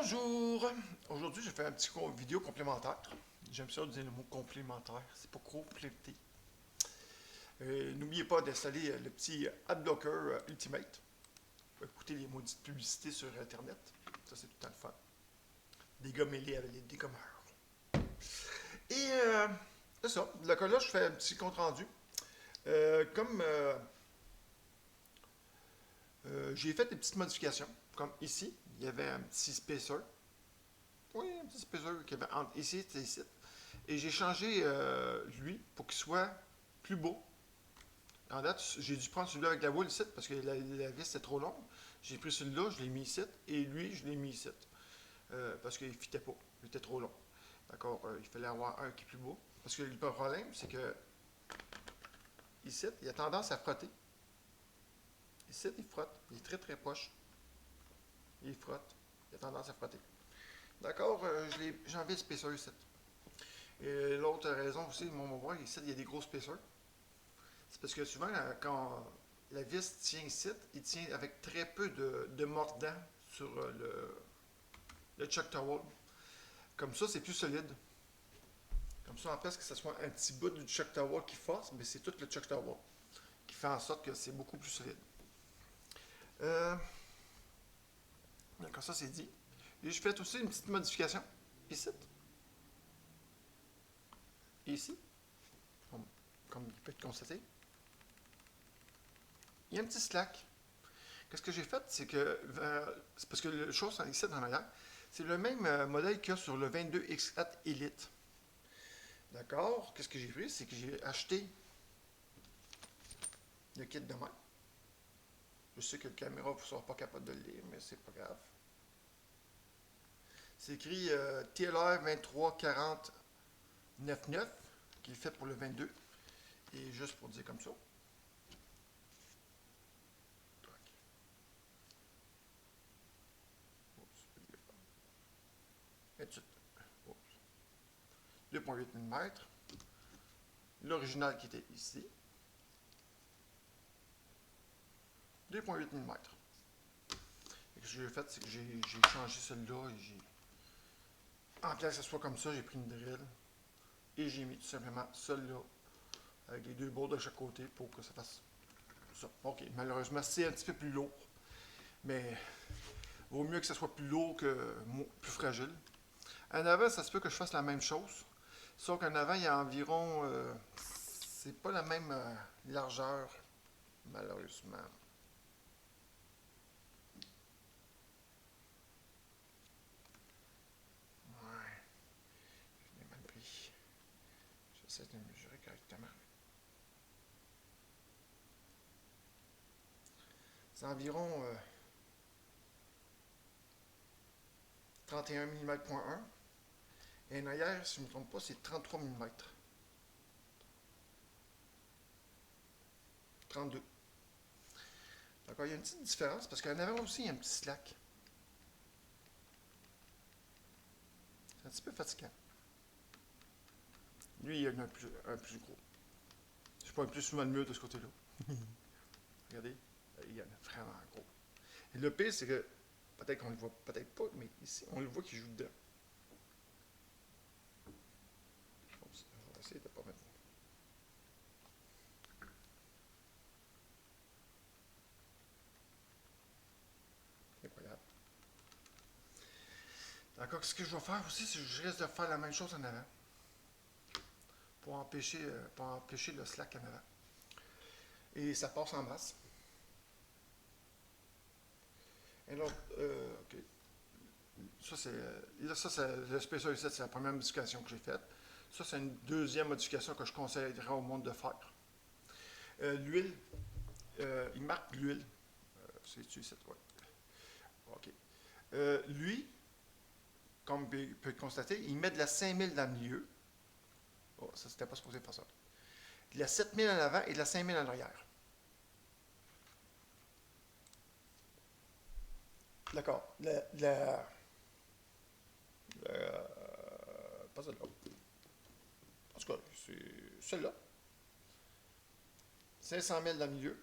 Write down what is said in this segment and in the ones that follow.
Bonjour! Aujourd'hui, je fais un petit vidéo complémentaire. J'aime ça dire le mot complémentaire, c'est pas complété. N'oubliez pas d'installer le petit Adblocker Ultimate. Écoutez les maudites publicités sur Internet. Ça, c'est tout le temps le fun. Des gars mêlés avec les dégommeurs. Et c'est ça. Là, je fais un petit compte rendu. J'ai fait des petites modifications. Comme ici, il y avait un petit spacer. Oui, un petit spacer qui avait entre ici et ici. Et j'ai changé lui pour qu'il soit plus beau. En date, j'ai dû prendre celui-là avec la wool ici parce que la vis est trop longue. J'ai pris celui-là, je l'ai mis ici. Et lui, je l'ai mis ici. Parce qu'il ne fitait pas. Il était trop long. D'accord? Il fallait avoir un qui est plus beau. Parce que le problème, c'est que ici, il a tendance à frotter. Ici, il frotte. Il est très très proche. Il frotte. Il a tendance à frotter. D'accord? J'ai enlevé le spacer ici. Et l'autre raison aussi, on va voir ici, il y a des gros spacers. C'est parce que souvent, quand la vis tient ici, il tient avec très peu de mordant sur le chuck towel. Comme ça, c'est plus solide. Comme ça, en place que ce soit un petit bout du chuck towel qui force, mais c'est tout le chuck towel qui fait en sorte que c'est beaucoup plus solide. D'accord, ça c'est dit. Et je fais aussi une petite modification ici. Et ici. Comme il peut être constaté. Il y a un petit slack. Qu'est-ce que j'ai fait, c'est que, c'est parce que la chose ici en arrière, c'est le même modèle qu'il y a sur le 22X4 Elite. D'accord? Qu'est-ce que j'ai fait, c'est que j'ai acheté le kit de main. Je sais que la caméra ne sera pas capable de le lire, mais c'est pas grave. C'est écrit TLR 234099, qui est fait pour le 22. Et juste pour dire comme ça. Et tout de suite. 2,8 mm. L'original qui était ici. 2,8 mm. Ce que j'ai fait, c'est que j'ai changé celui-là et j'ai. En place que ce soit comme ça, j'ai pris une drill et j'ai mis tout simplement celui-là avec les deux bords de chaque côté pour que ça fasse ça. Ok, malheureusement, c'est un petit peu plus lourd, mais vaut mieux que ça soit plus lourd que plus fragile. En avant, ça se peut que je fasse la même chose, sauf qu'en avant, il y a environ. C'est pas la même largeur, malheureusement. Ouais, je l'ai mal pris. J'essaie de mesurer correctement. C'est environ 31 mm.1. Et en arrière, si je ne me trompe pas, c'est 33 mm. 32. D'accord, il y a une petite différence parce qu'en avant aussi, il y a un petit slack. C'est un petit peu fatigant. Lui, il y a un plus gros. Je pas un plus souvent le mur de ce côté-là. Regardez, il y en a vraiment gros. Et le pire, c'est que peut-être qu'on le voit, peut-être pas, mais ici, on le voit qu'il joue dedans. On va essayer de ne pas mettre. Incroyable. D'accord, ce que je vais faire aussi, c'est que je risque de faire la même chose en avant. Pour empêcher le slack en avant. Et ça passe en masse. Et donc, ok. Ça, c'est le spacer ici, c'est la première modification que j'ai faite. Ça, c'est une deuxième modification que je conseillerais au monde de faire. L'huile, il marque l'huile. C'est ici, ouais. OK. Lui, comme vous pouvez le constater, il met de la 5000 dans le milieu. Oh, ça, c'était pas supposé faire ça. De la 7000 en avant et de la 5000 en arrière. D'accord. Pas celle-là. En tout cas, c'est celle-là. 500 000 dans le milieu.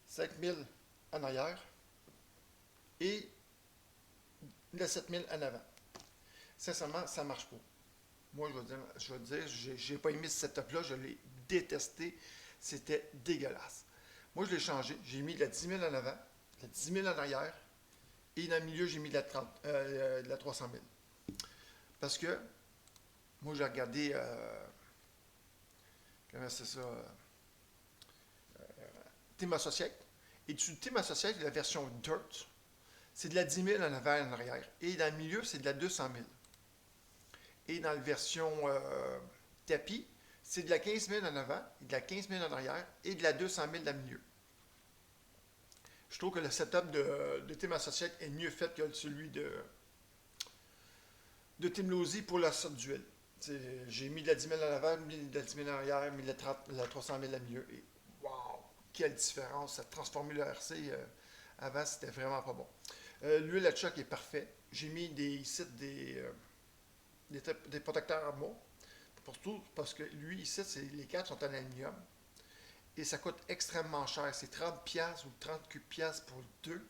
5000 en arrière. Et le 7000 en avant. Sincèrement, ça marche pas. Moi, je vais dire, j'ai pas aimé ce setup-là, je l'ai détesté. C'était dégueulasse. Moi, je l'ai changé. J'ai mis de la 10 000 en avant, de la 10 000 en arrière, et dans le milieu, j'ai mis de la 300 000. Parce que, moi, j'ai regardé, comment c'est ça, Team Associate. Et dessus Team Associate, la version Dirt, c'est de la 10 000 en avant et en arrière. Et dans le milieu, c'est de la 200 000. Et dans la version tapis, c'est de la 15 000 en avant, de la 15 000 en arrière et de la 200 000 dans le milieu. Je trouve que le setup de Team Associate est mieux fait que celui de Team Lozy pour la sorte d'huile. J'ai mis de la 10 000 en avant, mis de la 10 000 en arrière, mis de la 300 000 dans le milieu. Et wow! Quelle différence! Ça a transformé le RC. Avant, c'était vraiment pas bon. L'huile à choc est parfait. J'ai mis ici des protecteurs à mot. Pour tout, parce que lui, ici, les câbles sont en aluminium. Et ça coûte extrêmement cher. C'est 30$ ou 30$ pour deux.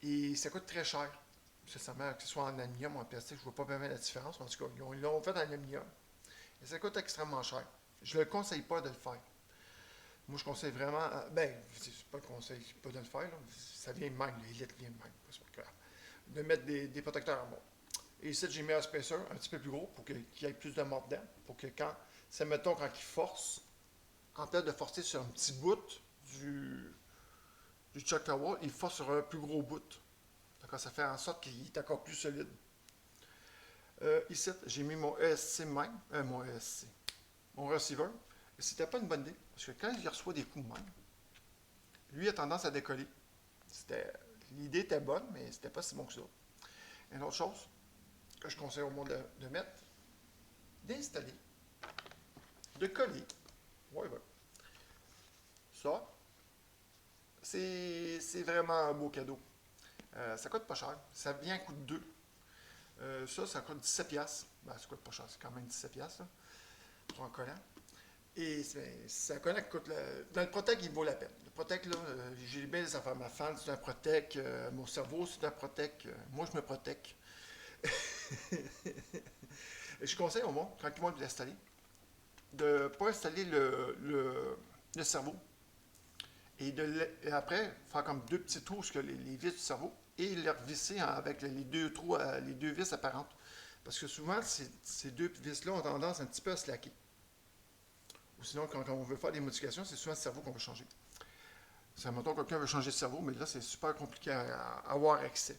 Et ça coûte très cher. Sincèrement, que ce soit en aluminium ou en plastique, je ne vois pas bien la différence. En tout cas, ils l'ont fait en aluminium. Et ça coûte extrêmement cher. Je ne le conseille pas de le faire. Moi, je conseille vraiment. C'est pas le conseil, pas de le faire. Là. Ça vient de même. L'élite vient de même. C'est pas grave. De mettre des protecteurs à mot. Et ici, j'ai mis un spacer un petit peu plus gros pour qu'il y ait plus de mort dedans. Pour que quand il force, en place de forcer sur un petit bout du Chuck Tower, il force sur un plus gros bout. Donc, ça fait en sorte qu'il est encore plus solide. Ici, j'ai mis mon ESC même, mon receiver. Et c'était pas une bonne idée, parce que quand il reçoit des coups de même, lui a tendance à décoller. L'idée était bonne, mais c'était pas si bon que ça. Une autre chose que je conseille au monde de mettre, d'installer, de coller. Ouais. Ça, c'est vraiment un beau cadeau. Ça coûte pas cher. Ça vient à coût de 2. Ça coûte 17$. Ben, ça coûte pas cher, c'est quand même 17$ là, pour un collant. Et c'est un collant qui coûte. Dans le Protec, il vaut la peine. Le Protec, là, j'ai bien des affaires. Ma femme, c'est un Protec. Mon cerveau, c'est un Protec. Moi, je me protèque. Je conseille au monde, quand ils vont l'installer, de ne pas installer le cerveau. Et après, faire comme deux petits trous sur les vis du cerveau et les revisser avec les deux trous, les deux vis apparentes. Parce que souvent, ces deux vis-là ont tendance un petit peu à se laquer. Ou sinon, quand on veut faire des modifications, c'est souvent le cerveau qu'on veut changer. C'est mettons que quelqu'un veut changer de cerveau, mais là, c'est super compliqué à avoir accès.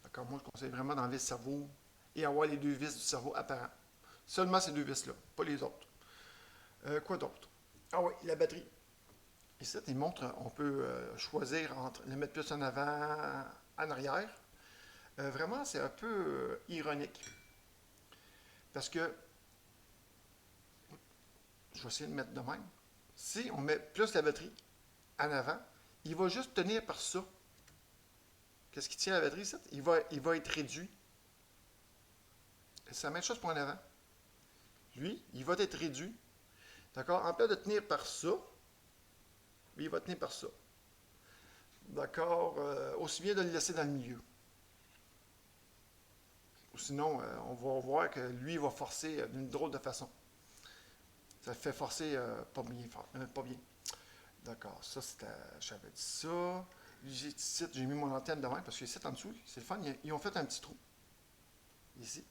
D'accord? Moi, je conseille vraiment d'enlever le cerveau et avoir les deux vis du cerveau apparents. Seulement ces deux vis-là, pas les autres. Quoi d'autre? Ah oui, la batterie. Ici, il montre, on peut choisir entre le mettre plus en avant, en arrière. Vraiment, c'est un peu ironique. Parce que, je vais essayer de mettre de même. Si on met plus la batterie en avant, il va juste tenir par ça. Qu'est-ce qui tient la batterie ici? Il va être réduit. C'est la même chose pour en avant. Lui, il va être réduit. D'accord? En place de tenir par ça, il va tenir par ça. D'accord? Aussi bien de le laisser dans le milieu. Ou sinon, on va voir que lui, il va forcer d'une drôle de façon. Ça le fait forcer pas bien. Pas bien. D'accord, ça c'était. J'avais dit ça. J'ai mis mon antenne de même parce que ici en dessous, c'est le fun. Ils ont fait un petit trou. Ici.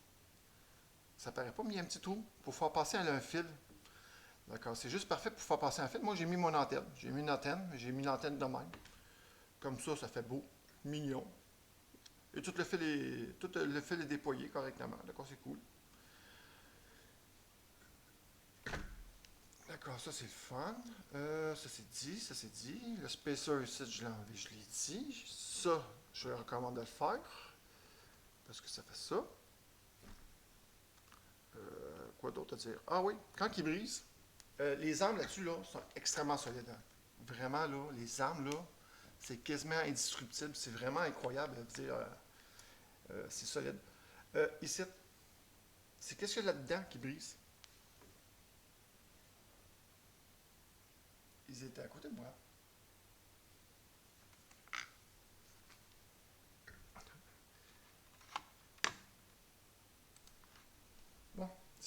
Ça paraît pas, mais il y a un petit trou pour faire passer un fil. D'accord, c'est juste parfait pour faire passer un fil. Moi, j'ai mis mon antenne. J'ai mis une antenne, mais j'ai mis l'antenne de même. Comme ça fait beau, mignon. Et tout le fil est déployé correctement. D'accord, c'est cool. D'accord, ça c'est le fun. Ça c'est dit. Le spacer ici, je l'ai enlevé, je l'ai dit. Ça, je recommande de le faire. Parce que ça fait ça. Quoi d'autre à dire? Ah oui, quand il brise, les armes là-dessus là, sont extrêmement solides. Hein. Vraiment, là, les armes, là, c'est quasiment indestructible. C'est vraiment incroyable. C'est solide. Ici, c'est qu'est-ce qu'il y a là-dedans qui brise? Ils étaient à côté de moi.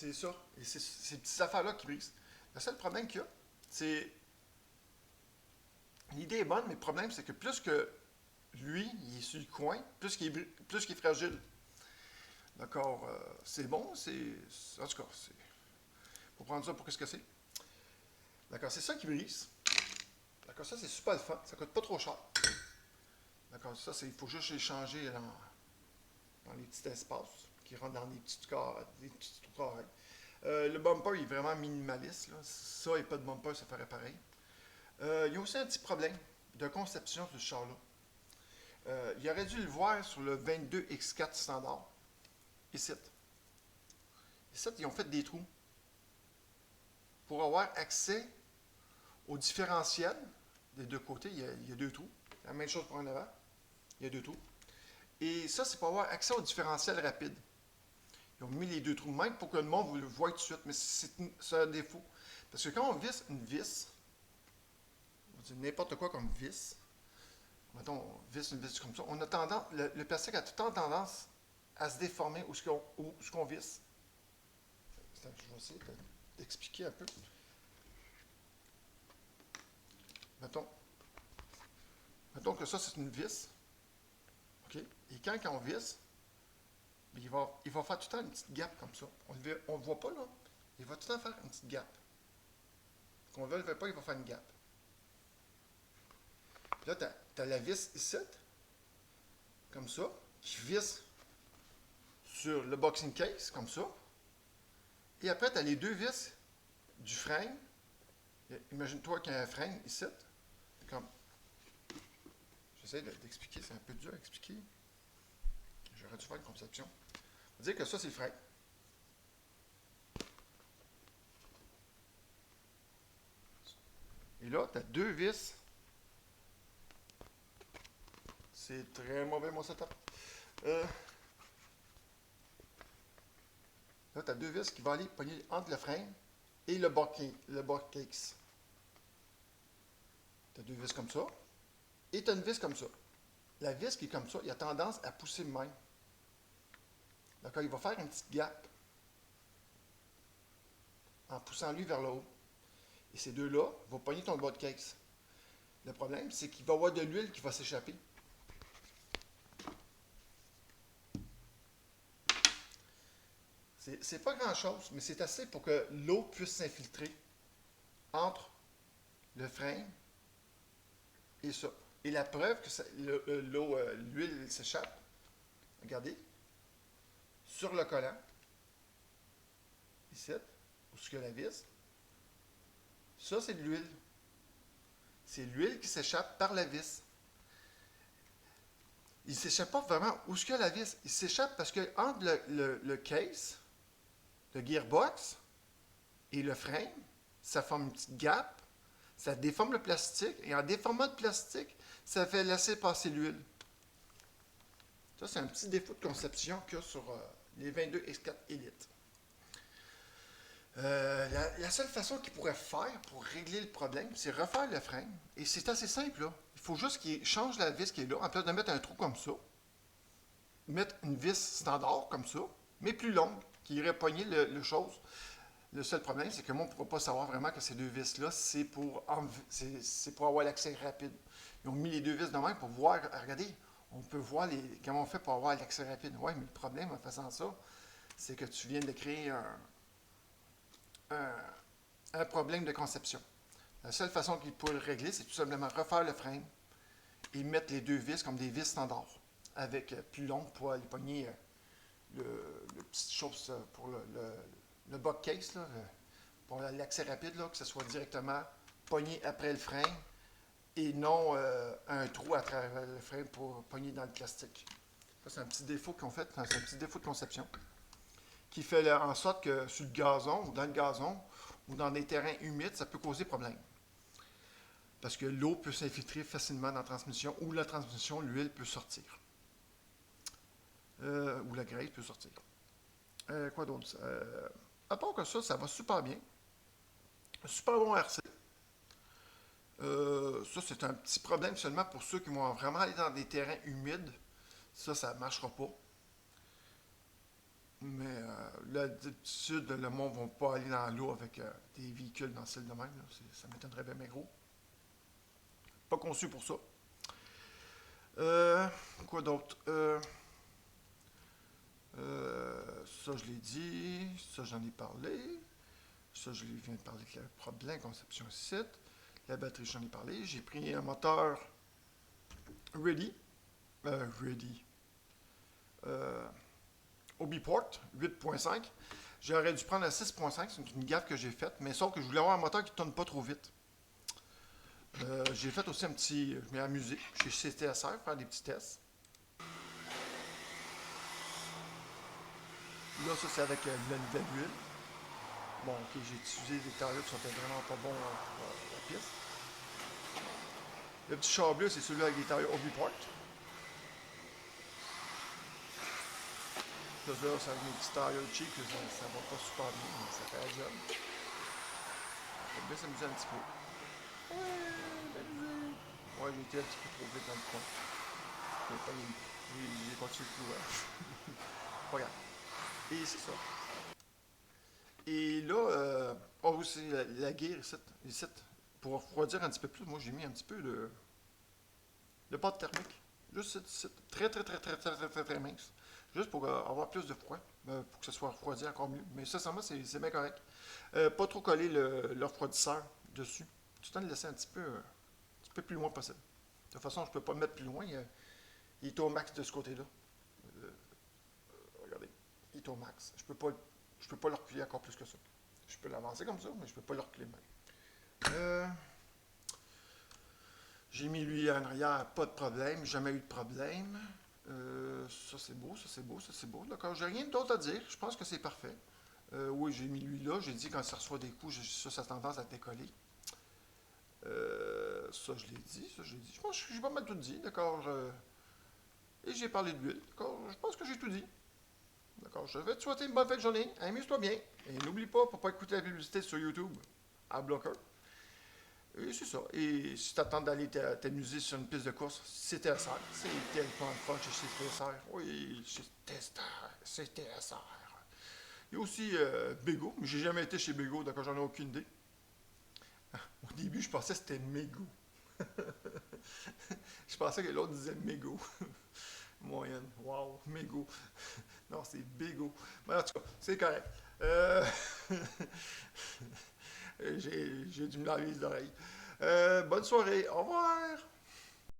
C'est ça. Et c'est ces petites affaires-là qui brisent. Le seul problème qu'il y a, c'est. L'idée est bonne, mais le problème, c'est que plus que lui, il est sur le coin, plus qu'il est fragile. D'accord? C'est bon, c'est. En tout cas, c'est. Faut prendre ça pour qu'est-ce que c'est. D'accord? C'est ça qui brise. D'accord? Ça, c'est super le fun. Ça coûte pas trop cher. D'accord? Ça, il faut juste les changer dans les petits espaces qui rentrent dans des petits trous carrés. Le bumper, il est vraiment minimaliste. Là. Ça et pas de bumper, ça ferait pareil. Il y a aussi un petit problème de conception sur ce char-là. Il aurait dû le voir sur le 22X4 standard. Ici. Ici, ils ont fait des trous pour avoir accès au différentiel des deux côtés. Il y a deux trous. La même chose pour en avant. Il y a deux trous. Et ça, c'est pour avoir accès au différentiel rapide. Ils ont mis les deux trous de même pour que le monde vous le voie tout de suite. Mais c'est un défaut. Parce que quand on visse une vis, on dit n'importe quoi comme vis, mettons, on visse une vis comme ça, on a tendance, le plastique a tout le temps tendance à se déformer où ce qu'on visse. Je vais essayer d'expliquer un peu. Mettons que ça, c'est une vis. OK? Et quand on visse, il va faire tout le temps une petite gap comme ça. On ne le voit pas, là. Il va tout le temps faire une petite gap. Qu'on ne le veut pas, il va faire une gap. Puis là, tu as la vis ici, comme ça, qui visse sur le boxing case, comme ça. Et après, tu as les deux vis du frein. Imagine-toi qu'il y a un frein ici. Comme. J'essaie d'expliquer, c'est un peu dur à expliquer. J'aurais dû faire une conception. On va dire que ça, c'est le frein. Et là, tu as deux vis. C'est très mauvais, mon setup. Là, tu as deux vis qui vont aller pogner entre le frein et le bas case. Tu as deux vis comme ça. Et tu as une vis comme ça. La vis qui est comme ça, il a tendance à pousser de même. D'accord? Il va faire une petite gap en poussant lui vers le haut. Et ces deux-là vont pogner ton bas de case. Le problème, c'est qu'il va y avoir de l'huile qui va s'échapper. C'est pas grand-chose, mais c'est assez pour que l'eau puisse s'infiltrer entre le frein et ça. Et la preuve que l'huile s'échappe, regardez, sur le collant, ici, où est-ce qu'il y a la vis, ça c'est de l'huile. C'est l'huile qui s'échappe par la vis. Il ne s'échappe pas vraiment où est-ce qu'il y a la vis. Il s'échappe parce que entre le case, le gearbox et le frein, ça forme une petite gap, ça déforme le plastique, et en déformant le plastique, ça fait laisser passer l'huile. Ça, c'est un petit défaut de conception qu'il y a sur les 22X4 Elite. La seule façon qu'il pourrait faire pour régler le problème, c'est refaire le frein. Et c'est assez simple, là. Il faut juste qu'il change la vis qui est là, en place de mettre un trou comme ça, mettre une vis standard comme ça, mais plus longue, qui irait pogner le chose. Le seul problème, c'est que moi, on ne pourra pas savoir vraiment que ces deux vis-là, c'est pour avoir l'accès rapide. Ils ont mis les deux vis de même pour voir, regardez, on peut voir comment on fait pour avoir l'accès rapide. Oui, mais le problème en faisant ça, c'est que tu viens de créer un problème de conception. La seule façon qu'il pourrait le régler, c'est tout simplement refaire le frein et mettre les deux vis comme des vis standards, avec plus long pour aller pogner le petit chose pour le buck case, là, pour l'accès rapide, là, que ce soit directement pogné après le frein et non un trou à travers le frein pour pogner dans le plastique. Ça, c'est un petit défaut qu'on fait, c'est un petit défaut de conception qui fait en sorte que sur le gazon, ou dans le gazon, ou dans des terrains humides, ça peut causer problème. Parce que l'eau peut s'infiltrer facilement dans la transmission, ou la transmission, l'huile peut sortir. Ou la graisse peut sortir. Quoi d'autre? À part que ça va super bien. Super bon RC. Ça, c'est un petit problème seulement pour ceux qui vont vraiment aller dans des terrains humides. Ça ne marchera pas. Mais d'habitude, le monde ne va pas aller dans l'eau avec des véhicules dans le style de même. Là. Ça m'étonnerait bien, bien gros. Pas conçu pour ça. Euh, quoi d'autre? Ça, je l'ai dit. Ça, j'en ai parlé. Ça, je viens de parler de le problème, conception site. La batterie, j'en ai parlé. J'ai pris un moteur Ready. Ready. Obiport 8.5. J'aurais dû prendre la 6.5. C'est une gaffe que j'ai faite. Mais sauf que je voulais avoir un moteur qui ne tourne pas trop vite. J'ai fait aussi un petit. Je m'ai amusé chez CTSR, faire des petits tests. Là, ça, c'est avec de la nouvelle huile. Bon, ok, j'ai utilisé des tailleurs qui sont vraiment pas bons pour la piste. Le petit char bleu, c'est celui avec des tailleurs Obiport. Là, c'est avec mes petits tailleurs cheap, ça va pas super bien, mais ça fait la job. On va bien s'amuser un petit peu. Ouais, j'ai été un petit peu trop vite dans le coin. J'ai continué le couloir. Pas grave. Et c'est ça. Et là, oh, c'est la guerre ici. Pour refroidir un petit peu plus, moi j'ai mis un petit peu de pâte thermique. Juste ici. Très, très, très, très, très, très, très, très mince. Juste pour avoir plus de froid. Pour que ça soit refroidi encore mieux. Mais ça, sincèrement, c'est bien correct. Pas trop coller le refroidisseur dessus. Tout le temps le laisser un petit peu plus loin possible. De toute façon, je ne peux pas le mettre plus loin. Il est au max de ce côté-là. Euh, regardez. Il est au max. Je peux pas le reculer encore plus que ça. Je peux l'avancer comme ça, mais je peux pas le reculer même. J'ai mis lui en arrière, pas de problème. Jamais eu de problème. Ça c'est beau, ça c'est beau, ça c'est beau. D'accord, j'ai rien d'autre à dire. Je pense que c'est parfait. Oui, j'ai mis lui là. J'ai dit quand ça reçoit des coups, ça a tendance à décoller. Ça, je l'ai dit. Ça, je l'ai dit. Je pense que j'ai pas mal tout dit. D'accord. Et j'ai parlé d'huile. D'accord. Je pense que j'ai tout dit. D'accord. Je vais te souhaiter une bonne fin de journée. Amuse-toi bien. Et n'oublie pas, pour ne pas écouter la publicité sur YouTube, à bloqueur. Et c'est ça. Et si tu attends d'aller t'amuser sur une piste de course, c'est TSR. C'est tellement fun chez TSR. Oui, c'est TSR. Il y a aussi Bego, mais j'ai jamais été chez Bego, d'accord, j'en ai aucune idée. Au début, je pensais que c'était Mego. Je pensais que l'autre disait Mego. Moyenne. Wow, Mego. Non, c'est Bego. Mais en tout cas, c'est correct. J'ai dû me laver les oreilles. Bonne soirée. Au revoir.